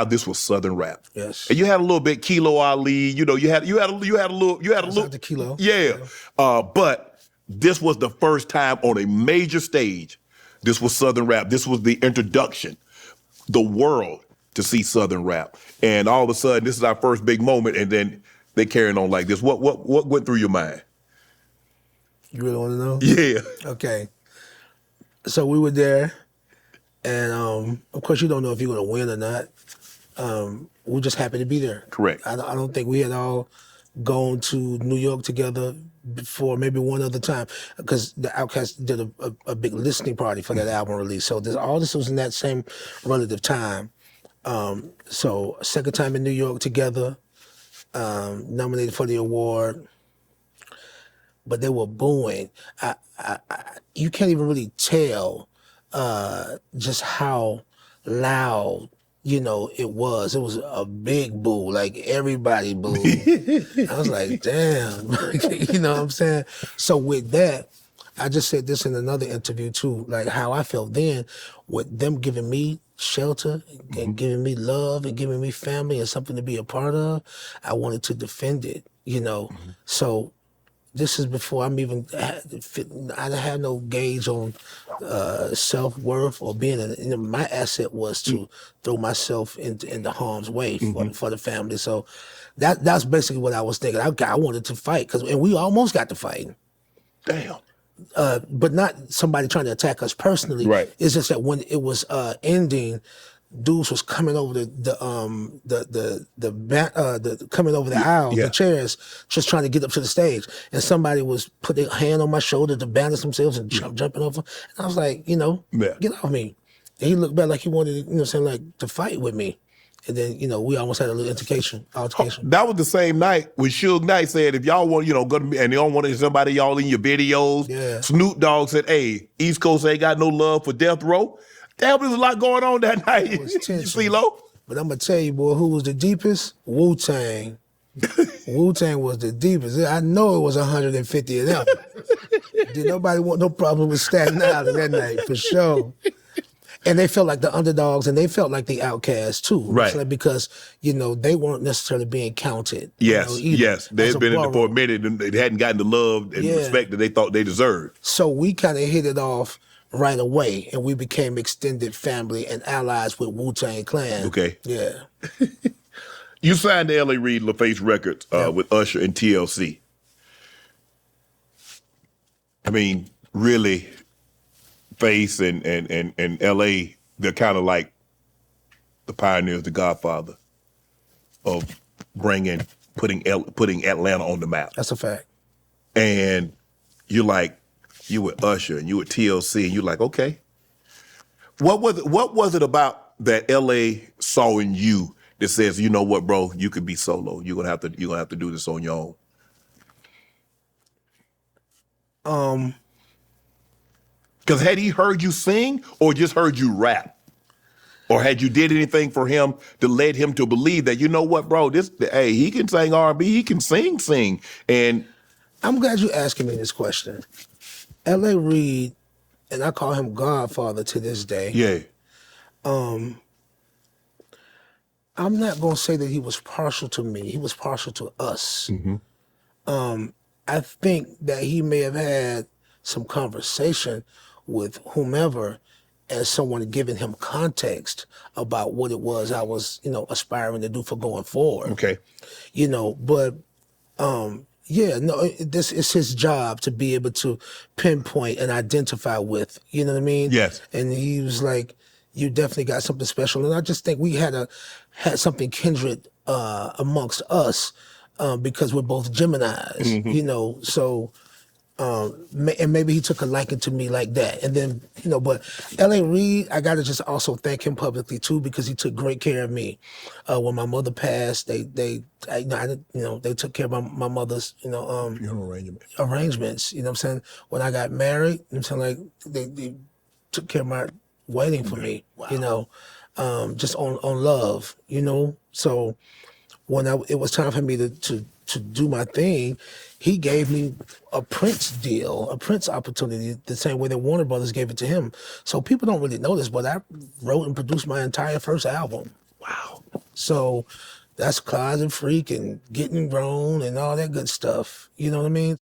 this was Southern rap. Yes. And you had a little bit Kilo Ali, you had a little the Kilo. Yeah. But this was the first time on a major stage. This was Southern rap. This was the introduction, the world to see Southern rap. And all of a sudden, this is our first big moment, and then they carrying on like this. What went through your mind? You really want to know? Yeah. Okay. So we were there, and of course you don't know if you're going to win or not. We just happened to be there. Correct. I don't think we had all gone to New York together before, maybe one other time, because the Outkast did a big listening party for that album release. So all this was in that same relative time. So second time in New York together, nominated for the award, but they were booing. You can't even really tell just how loud, it was. It was a big boo. Like, everybody booed. I was like, damn. You know what I'm saying? So with that, I just said this in another interview too, like how I felt then with them giving me shelter and giving me love and giving me family and something to be a part of. I wanted to defend it, So this is before I'm even, I had no gauge on self-worth or being, my asset was to throw myself into harm's way for the family. So that's basically what I was thinking. I wanted to fight, and we almost got to fighting. Damn. But not somebody trying to attack us personally. Right. It's just that when it was ending, dudes was coming over the coming over the aisle, the chairs, just trying to get up to the stage, and somebody was put their hand on my shoulder to balance themselves and jumping over. And I was like, get off me. And he looked back like he wanted, to fight with me. And then, we almost had a little altercation. That was the same night when Suge Knight said, if y'all want, go to me, and they don't want somebody y'all in your videos. Yeah. Snoop Dogg said, hey, East Coast ain't got no love for Death Row. Damn, there's a lot going on that night. It was tension. You see, Lo? But I'm going to tell you, boy, who was the deepest? Wu-Tang. Wu-Tang was the deepest. I know it was 150 of them. Did nobody want no problem with Staten Island that night, for sure. And they felt like the underdogs, and they felt like the outcasts too. Right. Like, because, they weren't necessarily being counted. Yes, yes. They had been in there for a minute, and they hadn't gotten the love and respect that they thought they deserved. So we kind of hit it off right away, and we became extended family and allies with Wu-Tang Clan. Okay. Yeah. You signed to L.A. Reid LaFace Records with Usher and TLC. I mean, really, Face and L.A., they're kind of like the pioneers, the godfather of putting Atlanta on the map. That's a fact. And you with Usher and you with TLC, and you're like, okay. What was it about that LA saw in you that says, you know what, bro, you could be solo. You're gonna have to do this on your own. Because had he heard you sing or just heard you rap? Or had you did anything for him to lead him to believe that, you know what, bro, he can sing R&B, he can sing. And I'm glad you're asking me this question. L.A. Reid, and I call him Godfather to this day. Yeah. I'm not going to say that he was partial to me. He was partial to us. Mm-hmm. I think that he may have had some conversation with whomever as someone giving him context about what it was I was, aspiring to do for going forward. Okay. But this is his job to be able to pinpoint and identify with, you know what I mean? Yes. And he was like, you definitely got something special. And I just think we had something kindred amongst us because we're both Geminis, so and maybe he took a liking to me like that. And then, but L.A. Reid, I got to just also thank him publicly too, because he took great care of me. When my mother passed, they took care of my mother's, arrangements, you know what I'm saying? When I got married, you know what I'm saying, like they took care of my wedding for me, Wow. Just on love, So when it was time for me to do my thing, he gave me a Prince deal, a Prince opportunity, the same way that Warner Brothers gave it to him. So people don't really know this, but I wrote and produced my entire first album. Wow. So that's closet freak and getting grown and all that good stuff. You know what I mean?